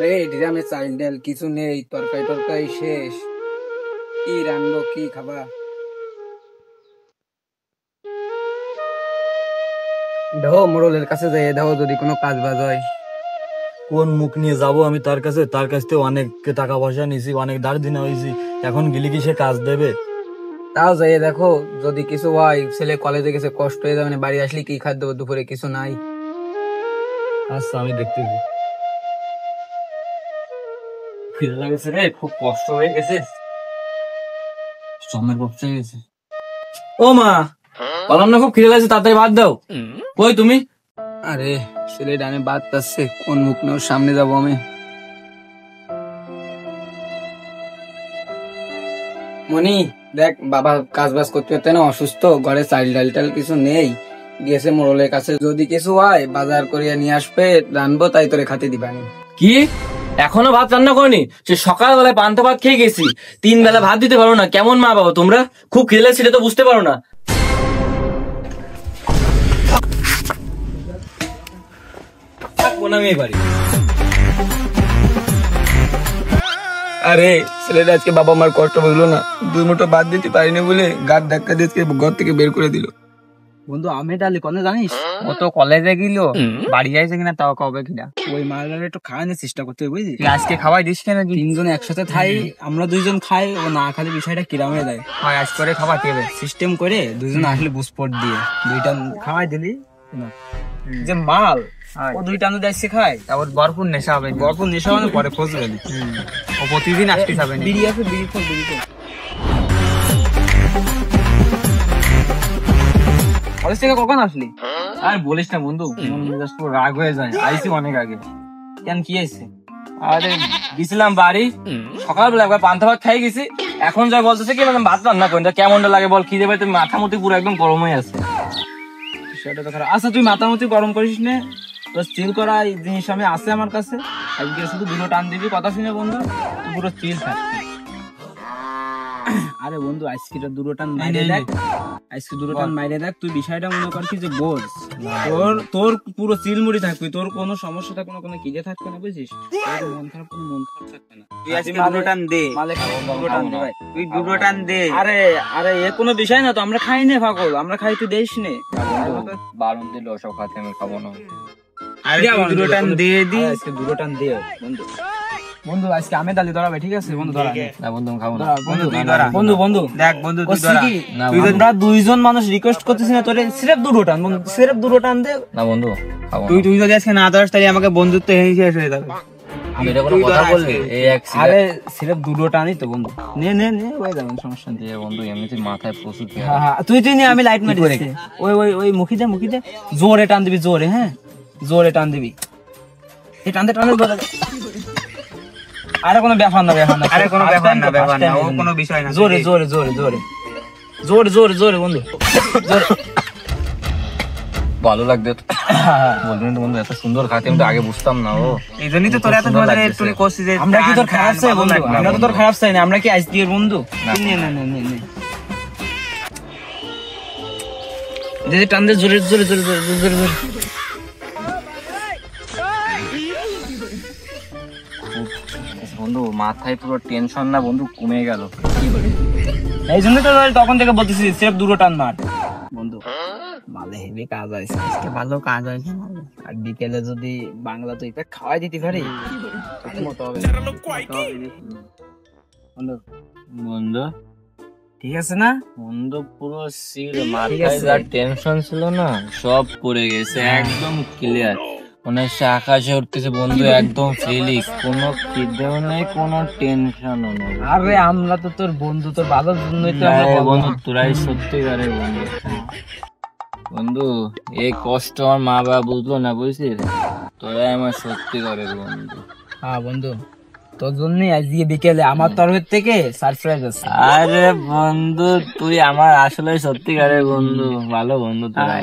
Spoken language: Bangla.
আরে ডিরামে চাল ডাল কিছু নেই, তরকারি টরকারি শেষ। কি রান্নবো, কি খাবা? দেখো মোড়লের কাছে যাই, দেখো যদি কোনো কাজ বাজ হয়। কোন মুখ নিয়ে যাব আমি তার কাছে? তার কাছ থেকে অনেক টাকা পয়সা নিয়েছি, অনেক ধার দিনে হয়েছি, এখন গেলে কি সে কাজ দেবে? তাও যাই দেখো, যদি কিছু হয়, ছেলে কলেজে গেছে, কষ্ট হয়ে যাবে না, বাড়ি আসলে কি খাদ্য দেবো, দুপুরে কিছু নাই। আচ্ছা আমি দেখতেছি। খিদে লাগছে রে, খুব কষ্ট হয়ে গেছে, জমের ব্যবসা হয়ে গেছে। ও মা, বললাম না খুব খিদে লাগছে, তাড়াতাড়ি ভাত দাও। কই তুমি? আরে ছেলে ডানে বাদ পাচ্ছে, কোন মুখ নিয়ে ওর সামনে যাবো আমি? মনি দেখ, বাবা কাজ বাজ করতে করতে না অসুস্থ, ঘরে চাল ডাল টাল কিছু নেই, গেছে মোড়লের কাছে, যদি কিছু হয় বাজার করিয়া নিয়ে আসবে, রানবো, তাই তোরে খাতে দিবানি। কি এখনো ভাত রান্না করনি? সে সকালবেলায় পান্তা ভাত খেয়ে গেছি, 3 বেলা ভাত দিতে পারো না? কেমন মা বাবা তোমরা? খুব খিদে লাগছে তো বুঝতে পারো না? আরে ছেলেটা আজকে বাবা মার কষ্ট বুঝলো না, 2 মুঠো ভাত দিতে পারিনি বলে গাছ ধাক্কা দিয়ে ঘর থেকে বের করে দিল। বন্ধু আমি ডালি কোনে জানিস, ও তো কলেজে গেল, বাড়ি যাইছে কিনা তাও কবে কিনা। ওই মালটারে একটু খাওয়ানোর চেষ্টা করতে হবে, বুঝলি? তুই আজকে খাওয়াই দিস কেন? 3 জন একসাথে খাই, আমরা 2 জন খাই, ও না খালি বিষয়টা কিরাম হয়ে যায়। হয় আজ করে খাওয়াতে হবে, সিস্টেম করে 2 জন আসলে বুসপট দিয়ে 2টা খাওয়াই দিলি না, যে মাল ও 2টা যদি আসছে খায়, তারপর ভরপুর নেশা হবে, ভরপুর নেশা মানে পরে খোঁজ গেলি, ও প্রতিদিন আসতে যাবে। বিড়ি আছে, বিড়ি খোল, বিড়ি খোল। কলেজ থেকে কখন আসলি? আর বলিস না বন্ধু, মন মেজাজ পুরো রাগ হয়ে যায়, আইসি অনেক আগে। কেন, কি আছে? আরে গেছিলাম বাড়ি, সকালবেলা একবার পান্তা ভাত খাই গেছি, এখন যা বলতেছে কি মানে ভাত রান্না করেন, কেমনটা লাগে বল? খিদে পাইতে মাথা মুটি পুরো একদম গরম হয়ে আছে। সেটা তো খারাপ। আচ্ছা তুই মাথামুতি গরম করিস না, তোর স্টিল করা এই জিনিস আমি আছে আমার কাছে, আজকে শুধু 2টো টান দিবি, কথা শুনে বন্ধু, তুই পুরো স্টিল থাকবি। আরে বন্ধু আজকে 2টো টান মাইরে দেখ, আজকে 2টো টান মাইরে দেখ, তুই বিষয়টা মনে কর কি যে বোঝ, তোর পুরো চিলমুড়ি থাকবি, তোর কোনো সমস্যা থাকবে না, কোনো কিজে থাকবে না, বুঝছিস? মন খারাপ, কোনো মন খারাপ থাকবে না। তুই আজকে 2টো টান দে, মালে 2টো টান দে ভাই, তুই 2টো টান দে। আরে আরে এ কোনো বিষয় না তো, আমরা খাই নে পাগল, আমরা খাই, তুই দেইস নে। বারণ দিল ওসব খাতে আমি খাবো না। আরে 2টো টান দিয়ে দি, আজকে 2টো টান দে বন্ধু। বন্ধু আজকে আমি দালি ধরাবে, ঠিক আছে বন্ধু? ধরা না বন্ধু খাবো না। বন্ধু তুই ধরা, বন্ধু বন্ধু দেখ বন্ধু তুই ধরা। আমরা 2 জন মানুষ রিকোয়েস্ট করতেছি না তোরে, সিরেফ 2টো টান বন্ধু, সিরেফ 2টো টান দে না বন্ধু খাবো। তুই যদি আজকে না ধরাস তাহলে আমাকে বন্ধুত্ব শেষ হয়ে যাবে। আমি এটা কোনো কথা বললি? এই এক আরে সিরেফ 2টো টানই তো বন্ধু, নে নে নে হয়ে যাবে, সমস্যা নেই। দিয়ে বন্ধু এমনিতে মাথায় প্রচুর হ্যাঁ হ্যাঁ, তুই নে, আমি লাইট মারি দিচ্ছি। ওই ওই ওই মুখি দে, মুখি দে, জোরে টান দিবি, জোরে, হ্যাঁ জোরে টান দিবি, এই টানতে টানতে বলে। আরে কোনো ব্যাপার না, ব্যাপার না, আরে কোনো ব্যাপার না, ব্যাপার না, ও কোনো বিষয় না। জোরে জোরে জোরে জোরে জোরে জোরে জোরে বন্ধু, জোরে। ভালো লাগবে বলবেন তো বন্ধু, এত সুন্দর খাতে আমি তো আগে বুঝতাম না। ও এই জন্যই তো তোর এত মজা একটু করছিস যে আমরা কি তোর খারাপ চাই বন্ধু? আমরা তো তোর খারাপ চাই না, আমরা কি আজকে এর বন্ধু? না না না না না, যে টান দে, জোরে জোরে জোরে জোরে জোরে জোরে। বন্ধু মাথায় পুরো টেনশন না বন্ধু কমে গেল। এই জন্য তো তখন থেকে বলতেছি সিরেফ 2টো টান মার বন্ধু। ভালো হেভি কাজ হয়েছে আজকে, ভালো কাজ হয়েছে। আর বিকেলে যদি বাংলা তো এটা খাওয়াই দিতে পারি মতো হবে বন্ধু। বন্ধু ঠিক আছে না বন্ধু, পুরো সিল, মাথায় যা টেনশন ছিল না সব পড়ে গেছে, একদম ক্লিয়ার, মনে হচ্ছে আকাশে উঠতেছে বন্ধু, একদম ফিলিংস, কোনো খিদেও নেই, কোনো টেনশনও নেই। আরে আমরা তো তোর বন্ধু, তোর ভালোর জন্যই তো বন্ধু, তোরাই সত্যিকারের বন্ধু। বন্ধু এই কষ্ট আমার মা বাবা বুঝলো না, বুঝছিস? তোরাই আমার সত্যিকারের বন্ধু। হ্যাঁ বন্ধু, তোর জন্যই আজকে বিকেলে আমার তরফের থেকে সারপ্রাইজ আছে। আরে বন্ধু তুই আমার আসলে সত্যিকারের বন্ধু, ভালো বন্ধু তোরা।